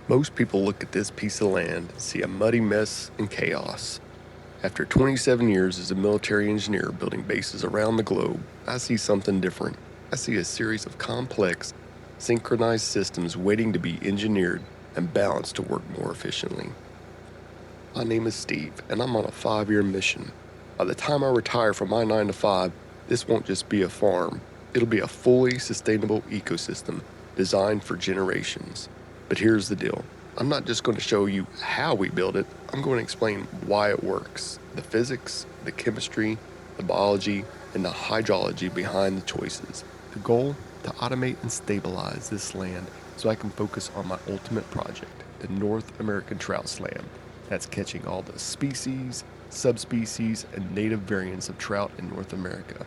Most people look at this piece of land and see a muddy mess and chaos. After 27 years as a military engineer building bases around the globe, I see something different. I see a series of complex, synchronized systems waiting to be engineered and balanced to work more efficiently. My name is Steve, and I'm on a 5-year mission. By the time I retire from my 9 to 5, this won't just be a farm. It'll be a fully sustainable ecosystem designed for generations. But here's the deal. I'm not just going to show you how we build it, I'm going to explain why it works. The physics, the chemistry, the biology, and the hydrology behind the choices. The goal? To automate and stabilize this land so I can focus on my ultimate project, the North American Trout Slam. That's catching all the species, subspecies, and native variants of trout in North America.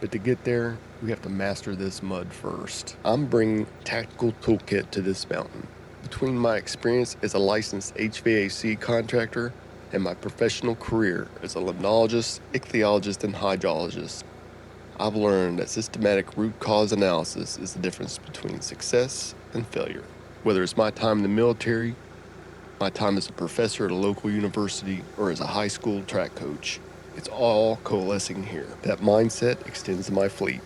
But to get there, we have to master this mud first. I'm bringing a tactical toolkit to this mountain. Between my experience as a licensed HVAC contractor and my professional career as a limnologist, ichthyologist, and hydrologist, I've learned that systematic root cause analysis is the difference between success and failure. Whether it's my time in the military, my time as a professor at a local university, or as a high school track coach, it's all coalescing here. That mindset extends to my fleet,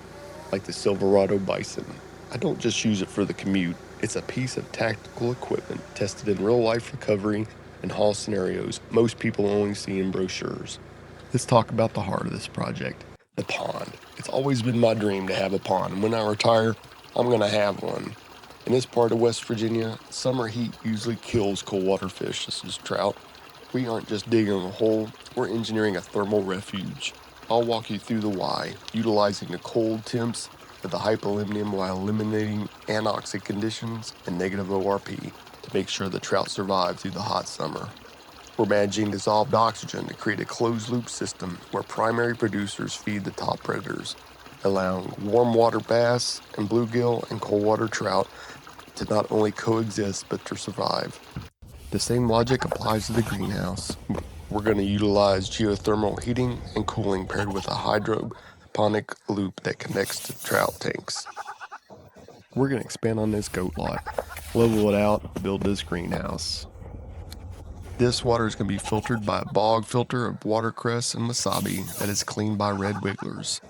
like the Silverado Bison. I don't just use it for the commute. It's a piece of tactical equipment tested in real-life recovery and haul scenarios most people only see in brochures. Let's talk about the heart of this project, the pond. It's always been my dream to have a pond, and when I retire, I'm going to have one. In this part of West Virginia, summer heat usually kills cold water fish, such as trout. We aren't just digging a hole, we're engineering a thermal refuge. I'll walk you through the why, utilizing the cold temps of the hypolimnium while eliminating anoxic conditions and negative ORP to make sure the trout survive through the hot summer. We're managing dissolved oxygen to create a closed-loop system where primary producers feed the top predators, allowing warm water bass and bluegill and cold water trout to not only coexist but to survive. The same logic applies to the greenhouse. We're going to utilize geothermal heating and cooling paired with a hydroponic loop that connects to trout tanks. We're going to expand on this goat lot, level it out, build this greenhouse. This water is going to be filtered by a bog filter of watercress and wasabi that is cleaned by red wigglers.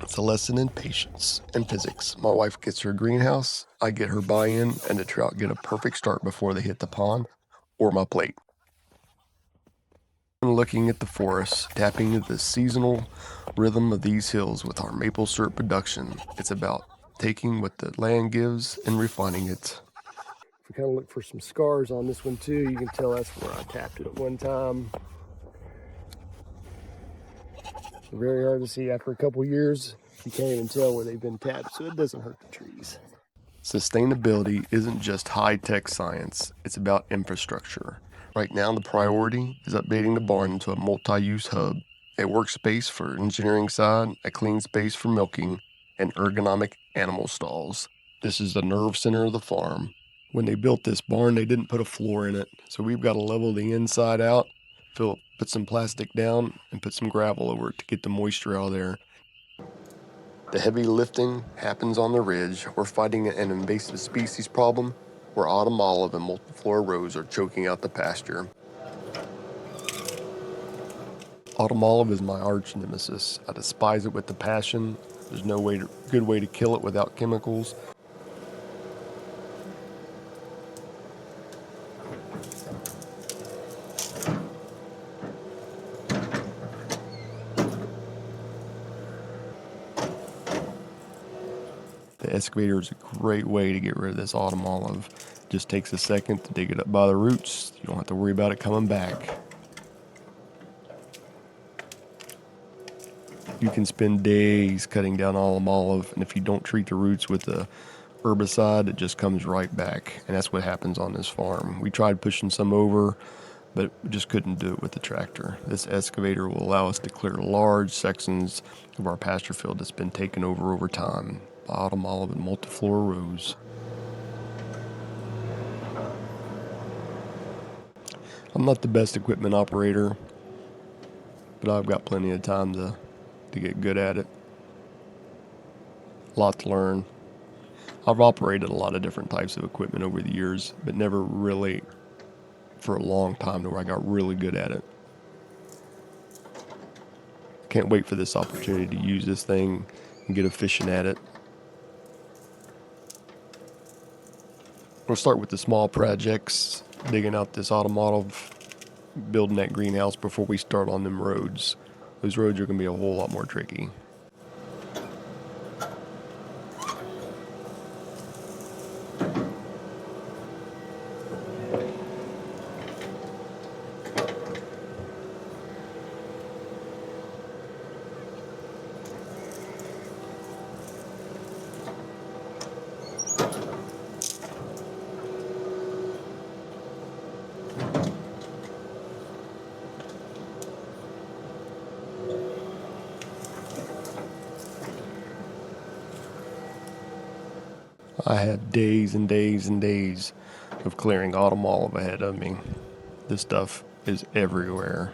It's a lesson in patience and physics. My wife gets her greenhouse, I get her buy-in, and the trout get a perfect start before they hit the pond or my plate. Looking at the forest, tapping into the seasonal rhythm of these hills with our maple syrup production. It's about taking what the land gives and refining it. If we kind of look for some scars on this one too, you can tell that's where I tapped it at one time. Very hard to see after a couple years. You can't even tell where they've been tapped, so it doesn't hurt the trees. Sustainability isn't just high-tech science, it's about infrastructure. Right now, the priority is updating the barn into a multi-use hub, a workspace for engineering side, a clean space for milking, and ergonomic animal stalls. This is the nerve center of the farm. When they built this barn, they didn't put a floor in it, so we've got to level the inside out, put some plastic down, and put some gravel over it to get the moisture out of there. The heavy lifting happens on the ridge. We're fighting an invasive species problem where autumn olive and multiflora rose are choking out the pasture. Autumn olive is my arch nemesis. I despise it with a passion. There's no good way to kill it without chemicals. The excavator is a great way to get rid of this autumn olive. It just takes a second to dig it up by the roots. You don't have to worry about it coming back. You can spend days cutting down autumn olive, and if you don't treat the roots with the herbicide, it just comes right back. And that's what happens on this farm. We tried pushing some over, but we just couldn't do it with the tractor. This excavator will allow us to clear large sections of our pasture field that's been taken over time by autumn olive and multiflora rose. I'm not the best equipment operator, but I've got plenty of time to get good at it. A lot to learn. I've operated a lot of different types of equipment over the years, but never really for a long time to where I got really good at it. Can't wait for this opportunity to use this thing and get efficient at it. We'll start with the small projects, digging out this automotive, building that greenhouse before we start on them roads. Those roads are going to be a whole lot more tricky. I have days and days and days of clearing autumn olive ahead of me. This stuff is everywhere.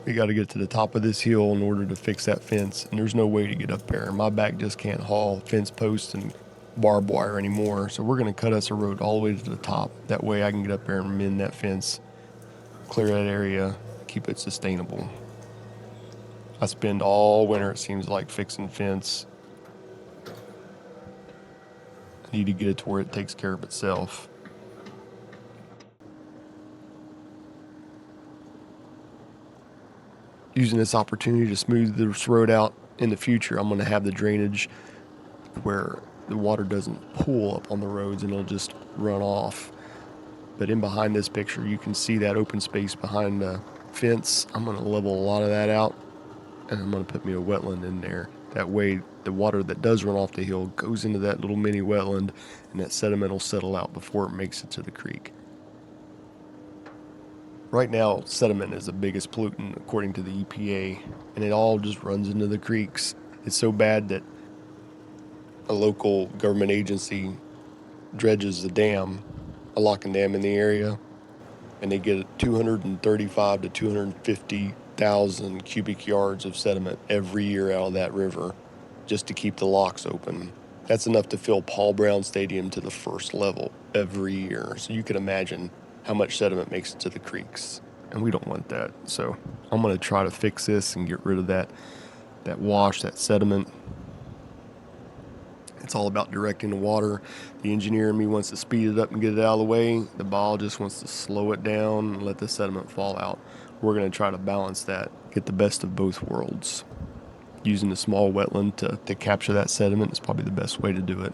We got to get to the top of this hill in order to fix that fence, and there's no way to get up there. My back just can't haul fence posts and barbed wire anymore, so we're going to cut us a road all the way to the top. That way I can get up there and mend that fence, clear that area, keep it sustainable. I spend all winter, it seems like, fixing fence. I need to get it to where it takes care of itself. Using this opportunity to smooth this road out in the future, I'm going to have the drainage where the water doesn't pool up on the roads and it'll just run off. But in behind this picture, you can see that open space behind the fence. I'm going to level a lot of that out, and I'm going to put me a wetland in there. That way, the water that does run off the hill goes into that little mini wetland, and that sediment will settle out before it makes it to the creek. Right now, sediment is the biggest pollutant according to the EPA, and it all just runs into the creeks. It's so bad that a local government agency dredges the dam, a locking dam in the area, and they get 235 to 250,000 cubic yards of sediment every year out of that river just to keep the locks open. That's enough to fill Paul Brown Stadium to the first level every year. So you can imagine how much sediment makes it to the creeks, and we don't want that. So I'm going to try to fix this and get rid of that wash, that sediment. It's all about directing the water. The engineer in me wants to speed it up and get it out of the way. The biologist wants to slow it down and let the sediment fall out. We're going to try to balance that, get the best of both worlds. Using a small wetland to capture that sediment is probably the best way to do it.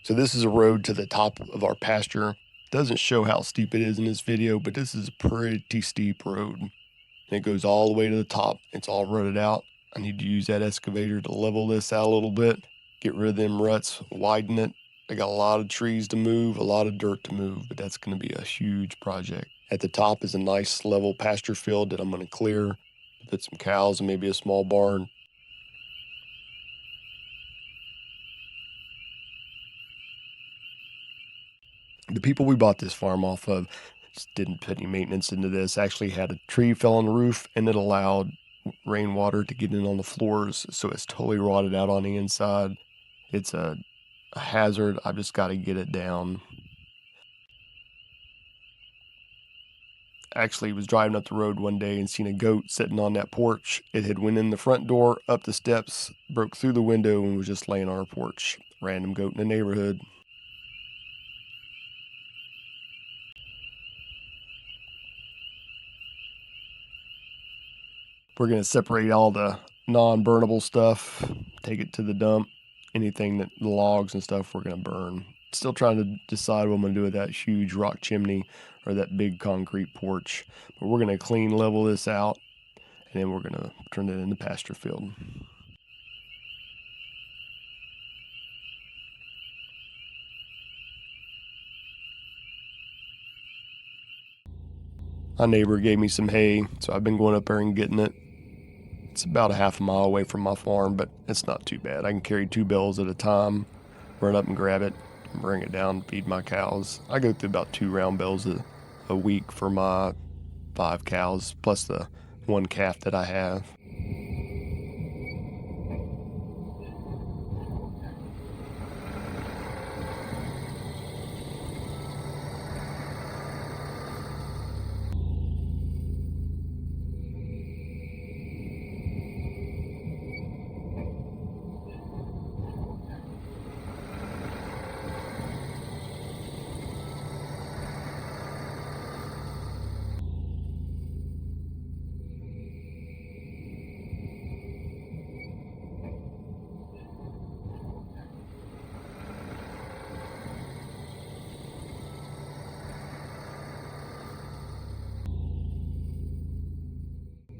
So this is a road to the top of our pasture. Doesn't show how steep it is in this video, but this is a pretty steep road. And it goes all the way to the top. It's all rutted out. I need to use that excavator to level this out a little bit, get rid of them ruts, widen it. I got a lot of trees to move, a lot of dirt to move, but that's going to be a huge project. At the top is a nice level pasture field that I'm going to clear, put some cows and maybe a small barn. The people we bought this farm off of just didn't put any maintenance into this. Actually had a tree fell on the roof, and it allowed rainwater to get in on the floors, so it's totally rotted out on the inside. It's a hazard. I've just got to get it down. Actually was driving up the road one day and seen a goat sitting on that porch. It had went in the front door, up the steps, broke through the window, and was just laying on our porch. Random goat in the neighborhood. We're going to separate all the non-burnable stuff, take it to the dump. Anything that the logs and stuff we're going to burn. Still trying to decide what I'm going to do with that huge rock chimney or that big concrete porch. But we're going to clean level this out, and then we're going to turn it into pasture field. My neighbor gave me some hay, so I've been going up there and getting it. It's about a half a mile away from my farm, but it's not too bad. I can carry 2 bales at a time, run up and grab it, and bring it down, feed my cows. I go through about 2 round bales a week for my 5 cows, plus the 1 calf that I have.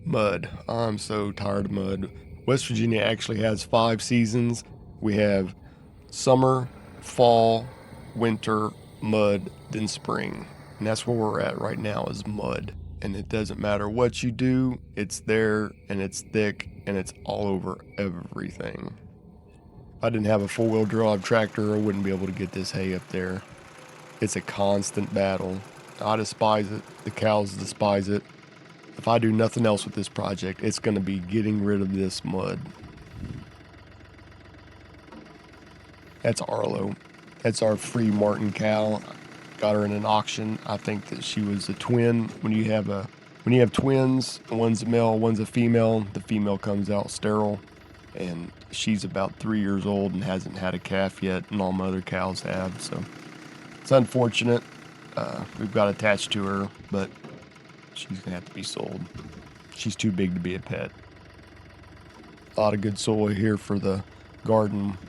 Mud. I'm so tired of mud. West Virginia actually has 5 seasons. We have summer, fall, winter, mud, then spring. And that's where we're at right now is mud. And it doesn't matter what you do, it's there and it's thick and it's all over everything. If I didn't have a 4-wheel drive tractor, I wouldn't be able to get this hay up there. It's a constant battle. I despise it. The cows despise it. If I do nothing else with this project, it's going to be getting rid of this mud. That's Arlo. That's our free Martin cow. Got her in an auction. I think that she was a twin. When you have twins, one's a male, one's a female, the female comes out sterile, and she's about 3 years old and hasn't had a calf yet, and all my other cows have. So it's unfortunate. We've got attached to her, but she's gonna have to be sold. She's too big to be a pet. A lot of good soil here for the garden.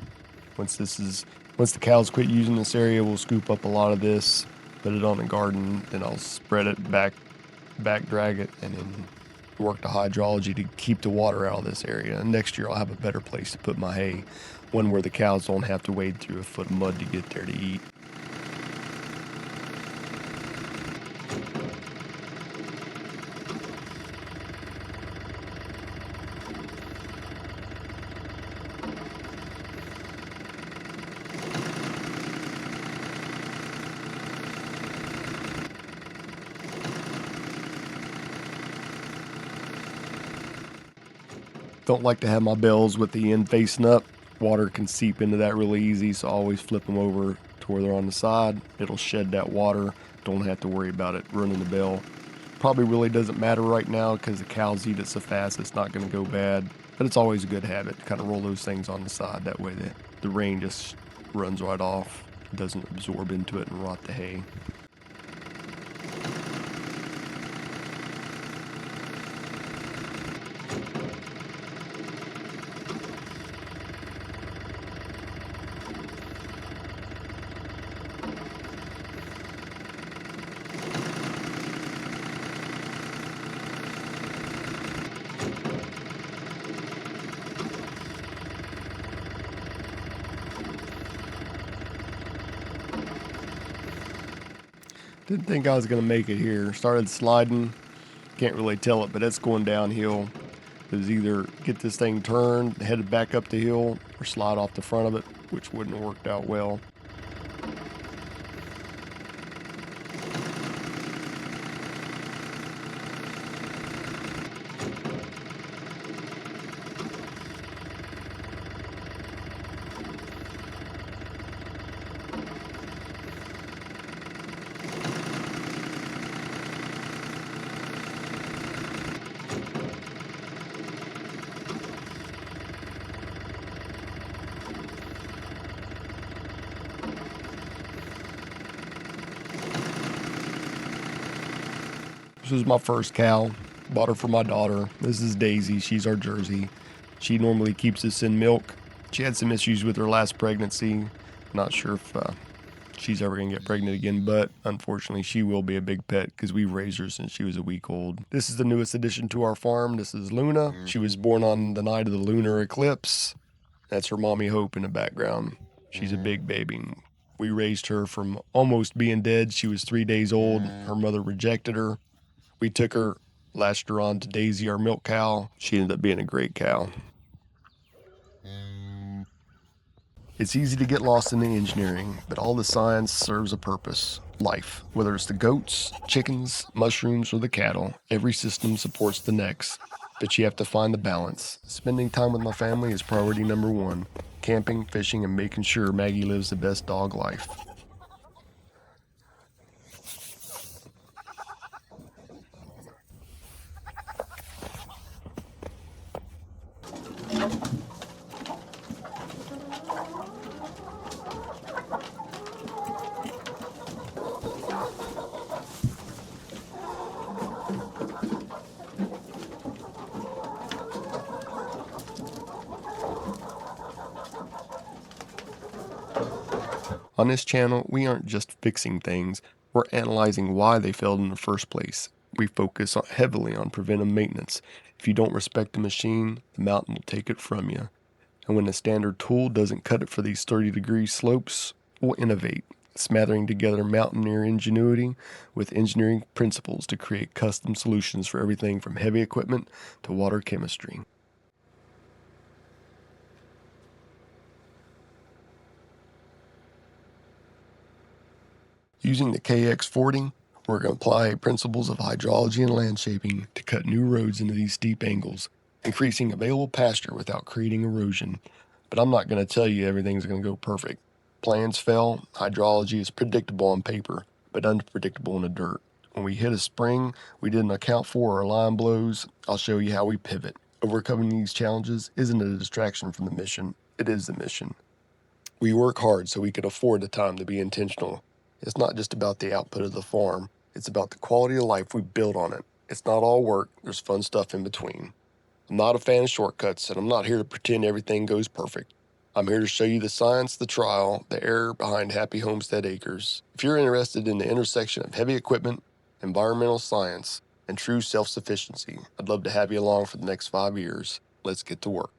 Once the cows quit using this area, we'll scoop up a lot of this, put it on the garden, then I'll spread it back drag it, and then work the hydrology to keep the water out of this area. And next year I'll have a better place to put my hay, one where the cows don't have to wade through a foot of mud to get there to eat. Don't like to have my bales with the end facing up. Water can seep into that really easy, so I always flip them over to where they're on the side. It'll shed that water. Don't have to worry about it running the bale. Probably really doesn't matter right now because the cows eat it so fast it's not going to go bad. But it's always a good habit to kind of roll those things on the side. That way the rain just runs right off. It doesn't absorb into it and rot the hay. Didn't think I was going to make it here. Started sliding. Can't really tell it, but it's going downhill. It was either get this thing turned, headed back up the hill, or slide off the front of it, which wouldn't have worked out well. This was my first cow. Bought her for my daughter. This is Daisy. She's our Jersey. She normally keeps us in milk. She had some issues with her last pregnancy. Not sure if she's ever going to get pregnant again, but unfortunately she will be a big pet because we raised her since she was a week old. This is the newest addition to our farm. This is Luna. She was born on the night of the lunar eclipse. That's her mommy Hope in the background. She's a big baby. We raised her from almost being dead. She was 3 days old. Her mother rejected her. We took her, latched her on to Daisy, our milk cow. She ended up being a great cow. It's easy to get lost in the engineering, but all the science serves a purpose. Life. Whether it's the goats, chickens, mushrooms, or the cattle, every system supports the next. But you have to find the balance. Spending time with my family is priority number one. Camping, fishing, and making sure Maggie lives the best dog life. On this channel, we aren't just fixing things, we're analyzing why they failed in the first place. We focus heavily on preventive maintenance. If you don't respect the machine, the mountain will take it from you. And when the standard tool doesn't cut it for these 30-degree slopes, we'll innovate, smattering together mountaineer ingenuity with engineering principles to create custom solutions for everything from heavy equipment to water chemistry. Using the KX40, we're going to apply principles of hydrology and landshaping to cut new roads into these steep angles, increasing available pasture without creating erosion. But I'm not going to tell you everything's going to go perfect. Plans fail, hydrology is predictable on paper, but unpredictable in the dirt. When we hit a spring we didn't account for or line blows, I'll show you how we pivot. Overcoming these challenges isn't a distraction from the mission, it is the mission. We work hard so we can afford the time to be intentional. It's not just about the output of the farm, it's about the quality of life we build on it. It's not all work, there's fun stuff in between. I'm not a fan of shortcuts, and I'm not here to pretend everything goes perfect. I'm here to show you the science, the trial, the error behind Happy Homestead Acres. If you're interested in the intersection of heavy equipment, environmental science, and true self-sufficiency, I'd love to have you along for the next 5 years. Let's get to work.